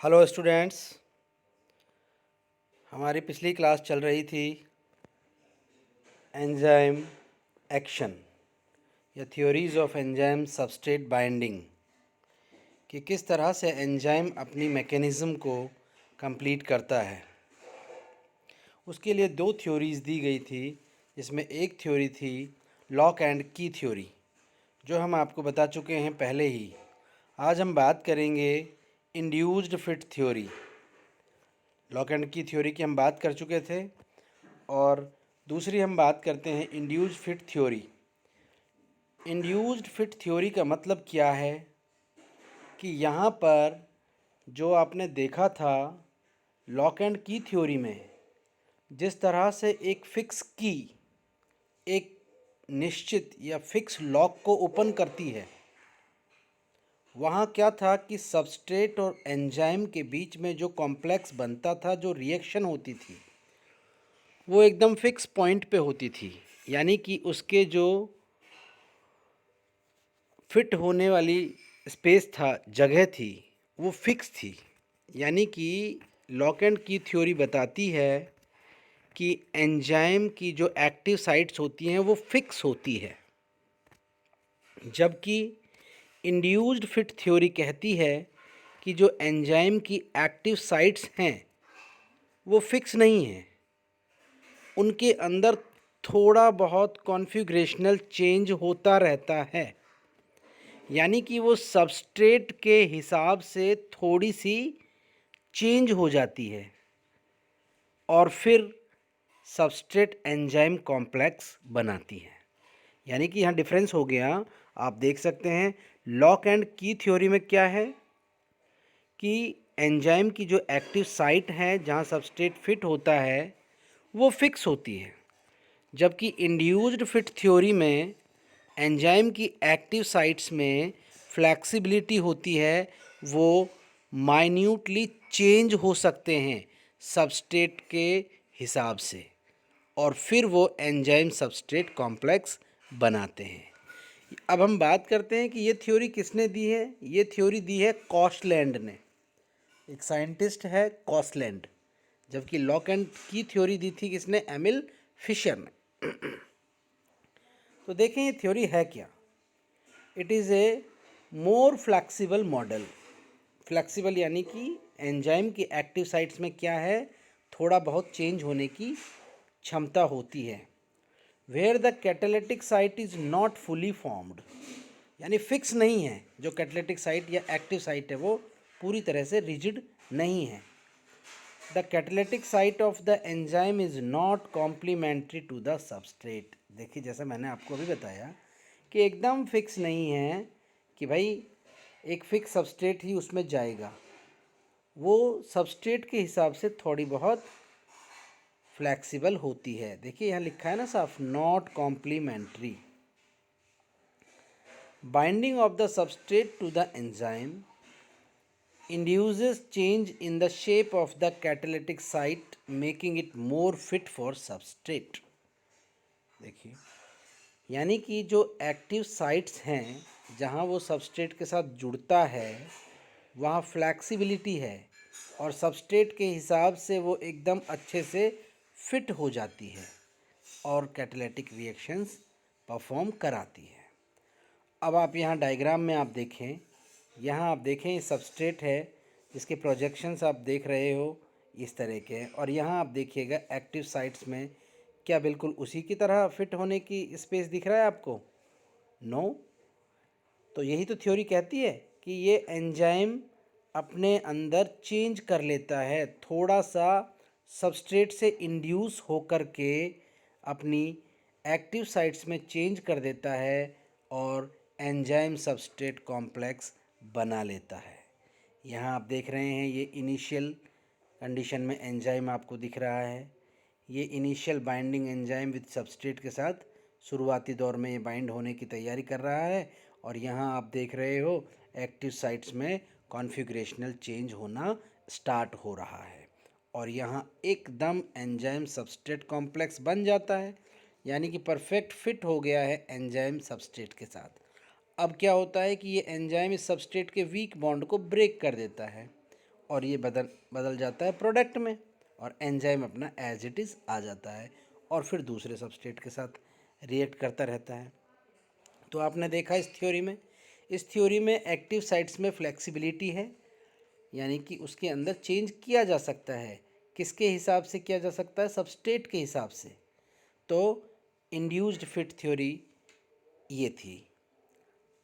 Hello students. हमारी पिछली class चल रही थी एंजाइम एक्शन या theories of enzyme substrate binding, कि किस तरह से एंजाइम अपनी मैकेनिज़्म को कंप्लीट करता है। उसके लिए दो थ्योरीज दी गई थी, जिसमें एक थ्योरी थी लॉक एंड की थ्योरी, जो हम आपको बता चुके हैं पहले ही। आज हम बात करेंगे induced fit theory. Lock and की थ्योरी की हम बात कर चुके थे, और दूसरी हम बात करते हैं induced fit theory. Induced fit theory का मतलब क्या है कि यहाँ पर जो आपने देखा था लॉक एंड की थ्योरी में, जिस तरह से एक फिक्स की एक निश्चित या फिक्स लॉक को ओपन करती है, वहाँ क्या था कि सबस्ट्रेट और एंजाइम के बीच में जो कॉम्प्लेक्स बनता था, जो रिएक्शन होती थी, वो एकदम फिक्स पॉइंट पे होती थी। यानी कि उसके जो फिट होने वाली स्पेस था, जगह थी, वो फिक्स थी। यानी कि लॉक एंड की थ्योरी बताती है कि एंजाइम की जो एक्टिव साइट्स होती हैं वो फिक्स होती है, जबकि इंड्यूस्ड फिट थ्योरी कहती है कि जो एंजाइम की एक्टिव साइट्स हैं वो फिक्स नहीं हैं, उनके अंदर थोड़ा बहुत कॉन्फ़िगरेशनल चेंज होता रहता है। यानी कि वो सबस्ट्रेट के हिसाब से थोड़ी सी चेंज हो जाती है, और फिर सबस्ट्रेट एंजाइम कॉम्प्लेक्स बनाती है। यानी कि यहाँ डिफरेंस हो गया। आप देख सकते हैं लॉक एंड की थ्योरी में क्या है कि एंजाइम की जो एक्टिव साइट है जहाँ सबस्ट्रेट फिट होता है वो फिक्स होती है, जबकि इंड्यूस्ड फिट थ्योरी में एंजाइम की एक्टिव साइट्स में फ्लैक्सिबिलिटी होती है, वो माइन्यूटली चेंज हो सकते हैं सबस्ट्रेट के हिसाब से, और फिर वो एंजाइम सबस्ट्रेट कॉम्प्लेक्स बनाते हैं। अब हम बात करते हैं कि ये थ्योरी किसने दी है। ये थ्योरी दी है कॉस्टलैंड ने, एक साइंटिस्ट है कॉस्टलैंड। जबकि लॉक एंड की थ्योरी दी थी किसने? एमिल फिशर ने। तो देखें ये थ्योरी है क्या। It is a more flexible model. Flexible यानी कि एंजाइम की एक्टिव साइट्स में क्या है, थोड़ा बहुत चेंज होने की क्षमता होती है। Where the catalytic site is not fully formed, यानी फिक्स नहीं है। जो कैटालिटिक साइट या एक्टिव साइट है वो पूरी तरह से रिजिड नहीं है। The catalytic site of the enzyme is not complementary to the substrate. देखिए, जैसा मैंने आपको अभी बताया कि एकदम फिक्स नहीं है कि भाई एक फिक्स सबस्ट्रेट ही उसमें जाएगा। वो सबस्ट्रेट के हिसाब से थोड़ी बहुत फ्लैक्सिबल होती है। देखिए यहाँ लिखा है ना साफ, not complementary. Binding of the substrate to the enzyme induces change in the shape of the catalytic site, making it more fit for substrate। देखिए, यानी कि जो एक्टिव साइट्स हैं जहाँ वो सबस्ट्रेट के साथ जुड़ता है, वहाँ फ्लैक्सिबिलिटी है, और सबस्ट्रेट के हिसाब से वो एकदम अच्छे से फिट हो जाती है और कैटालिटिक रिएक्शंस परफॉर्म कराती है। अब आप यहाँ डायग्राम में आप देखें, यहाँ आप देखें ये सबस्ट्रेट है जिसके प्रोजेक्शंस आप देख रहे हो इस तरह के हैं, और यहाँ आप देखिएगा एक्टिव साइट्स में क्या बिल्कुल उसी की तरह फिट होने की स्पेस दिख रहा है आपको? नो। तो यही तो थ्योरी कहती है कि ये एंजाइम अपने अंदर चेंज कर लेता है, थोड़ा सा सबस्ट्रेट से इंड्यूस होकर के अपनी एक्टिव साइट्स में चेंज कर देता है और एंजाइम सबस्ट्रेट कॉम्प्लेक्स बना लेता है। यहाँ आप देख रहे हैं ये इनिशियल कंडीशन में एंजाइम आपको दिख रहा है। ये initial binding enzyme with substrate के साथ शुरुआती दौर में ये बाइंड होने की तैयारी कर रहा है, और यहाँ आप देख रहे हो एक्टिव साइट्स में कॉन्फ़िगरेशनल चेंज होना स्टार्ट हो रहा है, और यहाँ एकदम एंजाइम सबस्ट्रेट कॉम्प्लेक्स बन जाता है। यानी कि परफेक्ट फिट हो गया है एंजाइम सबस्ट्रेट के साथ। अब क्या होता है कि ये एंजाइम इस सबस्ट्रेट के वीक बॉन्ड को ब्रेक कर देता है, और ये बदल बदल जाता है प्रोडक्ट में, और एंजाइम अपना एज इट इज़ आ जाता है और फिर दूसरे सबस्ट्रेट के साथ रिएक्ट करता रहता है। तो आपने देखा इस थ्योरी में एक्टिव साइट्स में फ्लेक्सिबिलिटी है, यानी कि उसके अंदर चेंज किया जा सकता है। किसके हिसाब से किया जा सकता है? सबस्ट्रेट के हिसाब से। तो इंड्यूस्ड फिट थ्योरी ये थी।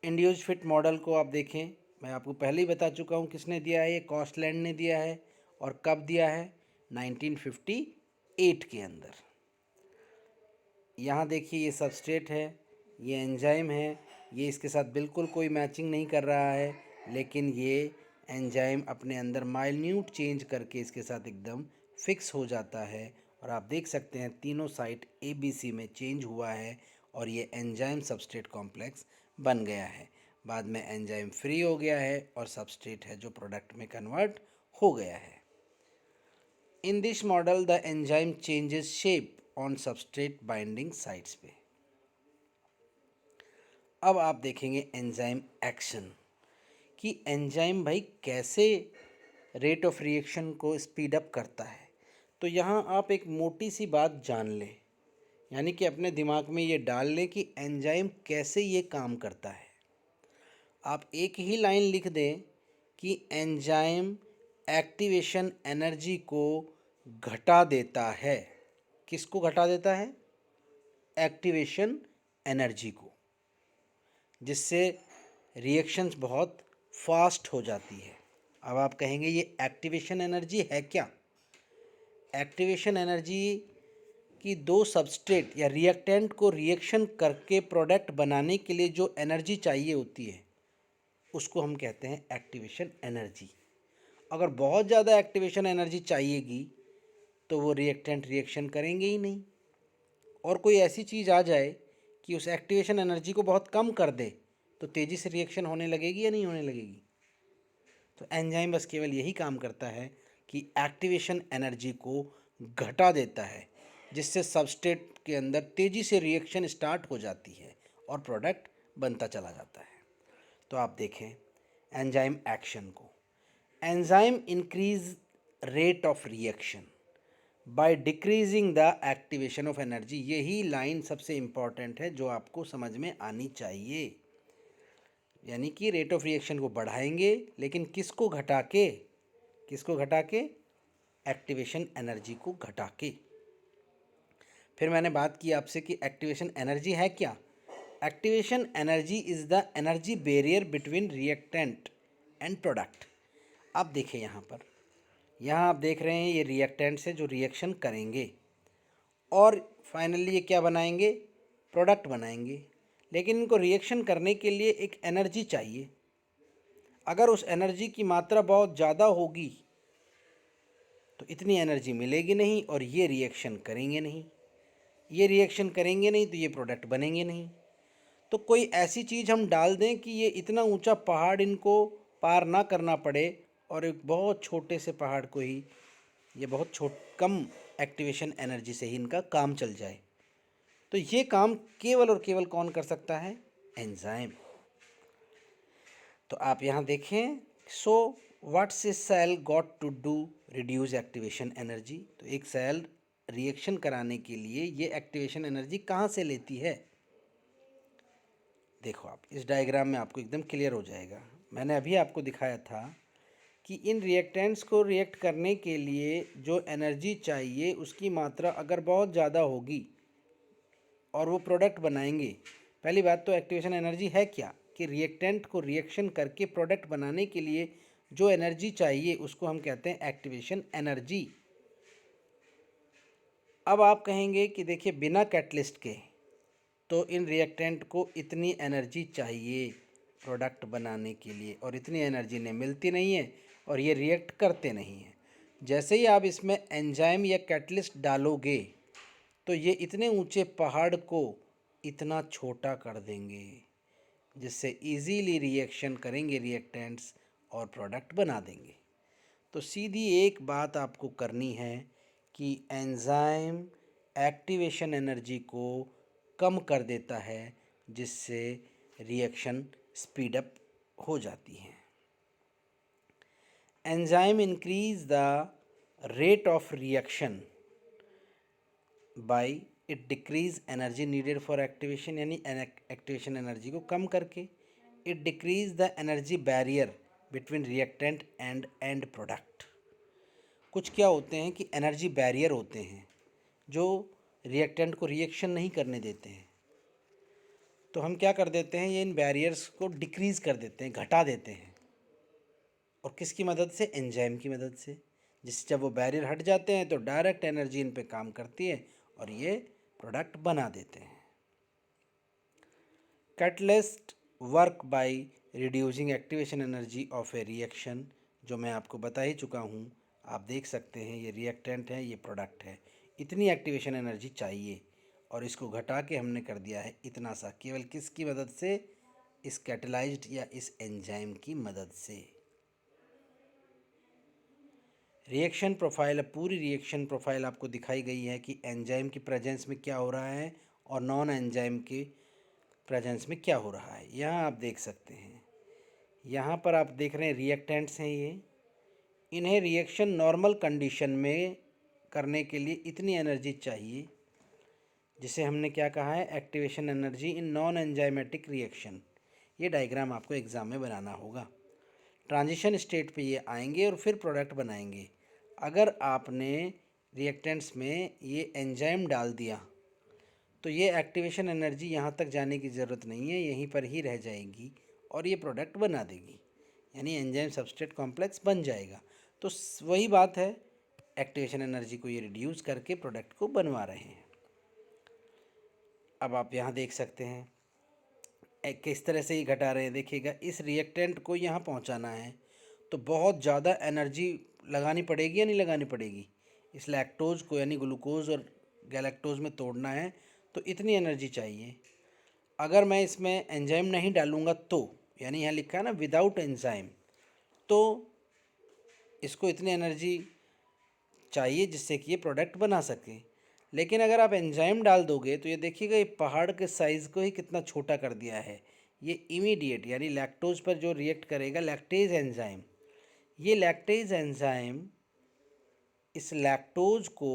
इंड्यूस्ड फिट मॉडल को आप देखें, मैं आपको पहले ही बता चुका हूँ किसने दिया है, ये कॉस्टलैंड ने दिया है। और कब दिया है? 1958 के अंदर। यहाँ देखिए ये सबस्ट्रेट है, ये एंजाइम है, ये इसके साथ बिल्कुल कोई मैचिंग नहीं कर रहा है, लेकिन ये एंजाइम अपने अंदर माइन्यूट चेंज करके इसके साथ एकदम फिक्स हो जाता है। और आप देख सकते हैं तीनों साइट ABC में चेंज हुआ है और ये एंजाइम सबस्ट्रेट कॉम्प्लेक्स बन गया है। बाद में एंजाइम फ्री हो गया है और सबस्ट्रेट है जो प्रोडक्ट में कन्वर्ट हो गया है। In this model the enzyme changes shape on substrate binding sites पे। अब आप देखेंगे एंजाइम एक्शन, कि एंजाइम भाई कैसे रेट ऑफ रिएक्शन को स्पीड अप करता है। तो यहाँ आप एक मोटी सी बात जान लें, यानी कि अपने दिमाग में ये डाल लें कि एंजाइम कैसे ये काम करता है। आप एक ही लाइन लिख दें कि एंजाइम एक्टिवेशन एनर्जी को घटा देता है। किसको घटा देता है? एक्टिवेशन एनर्जी को, जिससे रिएक्शंस बहुत फास्ट हो जाती है। अब आप कहेंगे ये एक्टिवेशन एनर्जी है क्या? एक्टिवेशन एनर्जी कि दो सबस्ट्रेट या रिएक्टेंट को रिएक्शन करके प्रोडक्ट बनाने के लिए जो एनर्जी चाहिए होती है उसको हम कहते हैं एक्टिवेशन एनर्जी। अगर बहुत ज़्यादा एक्टिवेशन एनर्जी चाहिएगी तो वो रिएक्टेंट रिएक्शन करेंगे ही नहीं, और कोई ऐसी चीज़ आ जाए कि उस एक्टिवेशन एनर्जी को बहुत कम कर दे तो तेज़ी से रिएक्शन होने लगेगी या नहीं होने लगेगी। तो एंजाइम बस केवल यही काम करता है कि एक्टिवेशन एनर्जी को घटा देता है, जिससे सबस्ट्रेट के अंदर तेज़ी से रिएक्शन स्टार्ट हो जाती है और प्रोडक्ट बनता चला जाता है। तो आप देखें एंजाइम एक्शन को, enzyme increase rate of reaction by decreasing the activation of energy. यही लाइन सबसे इम्पॉर्टेंट है जो आपको समझ में आनी चाहिए, यानी कि रेट ऑफ रिएक्शन को बढ़ाएंगे, लेकिन किसको घटा के? किसको घटा के? एक्टिवेशन एनर्जी को घटा के। फिर मैंने बात की आपसे कि एक्टिवेशन एनर्जी है क्या? Activation energy is the energy barrier between reactant and product. अब देखिए यहाँ आप देख रहे हैं ये रिएक्टेंट्स है जो रिएक्शन करेंगे और फाइनली ये क्या बनाएंगे? प्रोडक्ट बनाएंगे। लेकिन इनको रिएक्शन करने के लिए एक एनर्जी चाहिए। अगर उस एनर्जी की मात्रा बहुत ज़्यादा होगी तो इतनी एनर्जी मिलेगी नहीं और ये रिएक्शन करेंगे नहीं। ये रिएक्शन करेंगे नहीं तो ये प्रोडक्ट बनेंगे नहीं। तो कोई ऐसी चीज़ हम डाल दें कि ये इतना ऊंचा पहाड़ इनको पार ना करना पड़े और एक बहुत छोटे से पहाड़ को ही ये बहुत कम एक्टिवेशन एनर्जी से ही इनका काम चल जाए। तो ये काम केवल और केवल कौन कर सकता है? एंजाइम। तो आप यहाँ देखें, so what's a cell got to do reduce activation energy. तो एक सेल रिएक्शन कराने के लिए ये एक्टिवेशन एनर्जी कहाँ से लेती है? देखो आप इस डायग्राम में आपको एकदम क्लियर हो जाएगा। मैंने अभी आपको दिखाया था कि इन रिएक्टेंट्स को रिएक्ट करने के लिए जो एनर्जी चाहिए उसकी मात्रा अगर बहुत ज़्यादा होगी और वो प्रोडक्ट बनाएंगे। पहली बात तो एक्टिवेशन एनर्जी है क्या? कि रिएक्टेंट को रिएक्शन करके प्रोडक्ट बनाने के लिए जो एनर्जी चाहिए उसको हम कहते हैं एक्टिवेशन एनर्जी। अब आप कहेंगे कि देखिए बिना कैटलिस्ट के तो इन रिएक्टेंट को इतनी एनर्जी चाहिए प्रोडक्ट बनाने के लिए, और इतनी एनर्जी ने मिलती नहीं है और ये रिएक्ट करते नहीं हैं। जैसे ही आप इसमें एंजाइम या कैटलिस्ट डालोगे तो ये इतने ऊंचे पहाड़ को इतना छोटा कर देंगे, जिससे इजीली रिएक्शन करेंगे रिएक्टेंट्स और प्रोडक्ट बना देंगे। तो सीधी एक बात आपको करनी है कि एंजाइम एक्टिवेशन एनर्जी को कम कर देता है, जिससे रिएक्शन स्पीड अप हो जाती है। Enzyme increase the rate of reaction by it decrease energy needed for activation, यानी एक्टिवेशन एनर्जी को कम करके। It decrease the energy barrier between reactant and and product. कुछ क्या होते हैं कि एनर्जी बैरियर होते हैं जो रिएक्टेंट को रिएक्शन नहीं करने देते हैं। तो हम क्या कर देते हैं, ये इन बैरियर्स को डिक्रीज़ कर देते हैं, घटा देते हैं। और किसकी मदद से? एंजाइम की मदद से। जिससे जब वो बैरियर हट जाते हैं तो डायरेक्ट एनर्जी इन पे काम करती है और ये प्रोडक्ट बना देते हैं। Catalyst work by reducing activation energy of A reaction, जो मैं आपको बता ही चुका हूँ। आप देख सकते हैं ये रिएक्टेंट है, ये प्रोडक्ट है, इतनी एक्टिवेशन एनर्जी चाहिए और इसको घटा के हमने कर दिया है इतना सा, केवल किसकी मदद से? इस कैटलाइज्ड या इस एंजाइम की मदद से। रिएक्शन प्रोफाइल, अब पूरी रिएक्शन प्रोफाइल आपको दिखाई गई है कि एंजाइम की प्रेजेंस में क्या हो रहा है और नॉन एंजाइम के प्रेजेंस में क्या हो रहा है। यहाँ आप देख सकते हैं, यहाँ पर आप देख रहे हैं रिएक्टेंट्स हैं ये। इन्हें रिएक्शन नॉर्मल कंडीशन में करने के लिए इतनी एनर्जी चाहिए, जिसे हमने क्या कहा है? Activation energy in non enzymatic reaction. ये डायग्राम आपको एग्ज़ाम में बनाना होगा। ट्रांजिशन स्टेट पे ये आएंगे और फिर प्रोडक्ट बनाएंगे। अगर आपने रिएक्टेंट्स में ये एंजाइम डाल दिया तो ये एक्टिवेशन एनर्जी यहाँ तक जाने की ज़रूरत नहीं है, यहीं पर ही रह जाएगी और ये प्रोडक्ट बना देगी, यानी एंजाइम सबस्ट्रेट कॉम्प्लेक्स बन जाएगा। तो वही बात है, एक्टिवेशन एनर्जी को ये रिड्यूस करके प्रोडक्ट को बनवा रहे हैं। अब आप यहाँ देख सकते हैं किस तरह से ये घटा रहे हैं। देखिएगा, इस रिएक्टेंट को यहाँ पहुँचाना है तो बहुत ज़्यादा एनर्जी लगानी पड़ेगी या नहीं लगानी पड़ेगी? इस लैक्टोज को यानी ग्लूकोज और गैलेक्टोज में तोड़ना है तो इतनी एनर्जी चाहिए। अगर मैं इसमें एंजाइम नहीं डालूँगा तो, यानी यहाँ लिखा है ना विदाउट एंजाइम, तो इसको इतनी एनर्जी चाहिए जिससे कि ये प्रोडक्ट बना सके। लेकिन अगर आप एंजाइम डाल दोगे तो ये देखिएगा, ये पहाड़ के साइज़ को ही कितना छोटा कर दिया है। ये इमीडिएट यानी लैक्टोज पर जो रिएक्ट करेगा लैक्टेज एंजाइम, ये लैक्टेज एंजाइम इस लैक्टोज को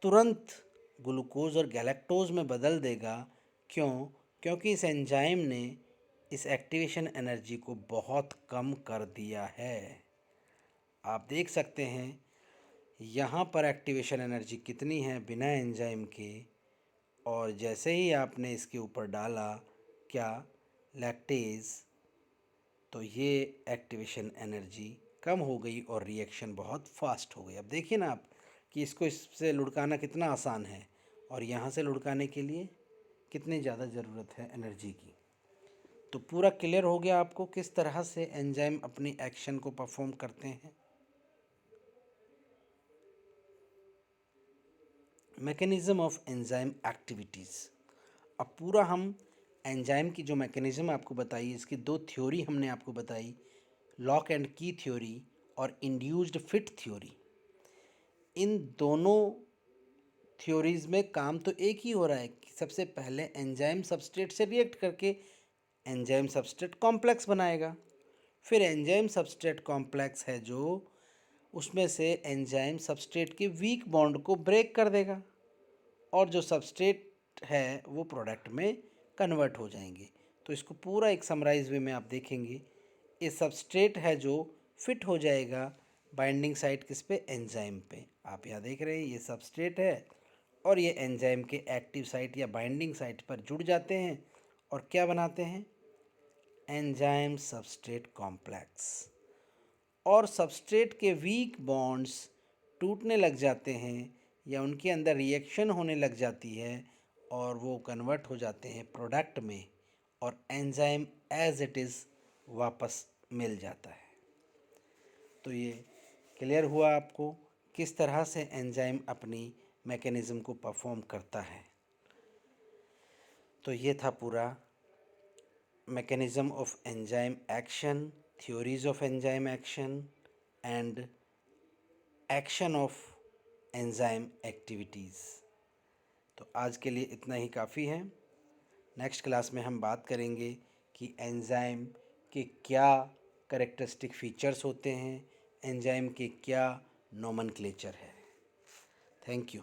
तुरंत ग्लूकोज और गैलेक्टोज में बदल देगा। क्यों? क्योंकि इस एंजाइम ने इस एक्टिवेशन एनर्जी को बहुत कम कर दिया है। आप देख सकते हैं यहाँ पर एक्टिवेशन एनर्जी कितनी है बिना एंजाइम के, और जैसे ही आपने इसके ऊपर डाला क्या? लैक्टेज, तो ये एक्टिवेशन एनर्जी कम हो गई और रिएक्शन बहुत फास्ट हो गई। अब देखिए ना आप कि इसको इससे लुढ़काना कितना आसान है और यहाँ से लुढ़काने के लिए कितनी ज़्यादा ज़रूरत है एनर्जी की। तो पूरा क्लियर हो गया आपको किस तरह से एंजाइम अपनी एक्शन को परफॉर्म करते हैं। Mechanism of enzyme activities. अब पूरा हम एंजाइम की जो मैकेनिज़्म आपको बताई, इसकी दो थ्योरी हमने आपको बताई, लॉक एंड की थ्योरी और इंड्यूस्ड फिट थ्योरी। इन दोनों थ्योरीज़ में काम तो एक ही हो रहा है कि सबसे पहले एंजाइम सबस्ट्रेट से रिएक्ट करके एंजाइम सबस्ट्रेट कॉम्प्लेक्स बनाएगा। फिर एंजाइम सबस्ट्रेट कॉम्प्लेक्स है जो, उसमें से एंजाइम सबस्ट्रेट के वीक बॉन्ड को ब्रेक कर देगा और जो सबस्ट्रेट है वो प्रोडक्ट में कन्वर्ट हो जाएंगे। तो इसको पूरा एक समराइज वे में आप देखेंगे, ये सबस्ट्रेट है जो फिट हो जाएगा बाइंडिंग साइट किस पे? एंजाइम पे। आप यहाँ देख रहे हैं ये सबस्ट्रेट है और ये एंजाइम के एक्टिव साइट या बाइंडिंग साइट पर जुड़ जाते हैं और क्या बनाते हैं? Enzyme substrate complex. और सबस्ट्रेट के वीक बॉन्ड्स टूटने लग जाते हैं या उनके अंदर रिएक्शन होने लग जाती है और वो कन्वर्ट हो जाते हैं प्रोडक्ट में और एंजाइम एज इट इज़ वापस मिल जाता है। तो ये क्लियर हुआ आपको किस तरह से एंजाइम अपनी मैकेनिज़्म को परफॉर्म करता है। तो ये था पूरा mechanism of enzyme action, theories of enzyme action and action of enzyme activities. तो आज के लिए इतना ही काफ़ी है। नेक्स्ट क्लास में हम बात करेंगे कि एंजाइम के क्या कैरेक्टरिस्टिक फीचर्स होते हैं, एंजाइम के क्या नोमेनक्लेचर है। Thank you.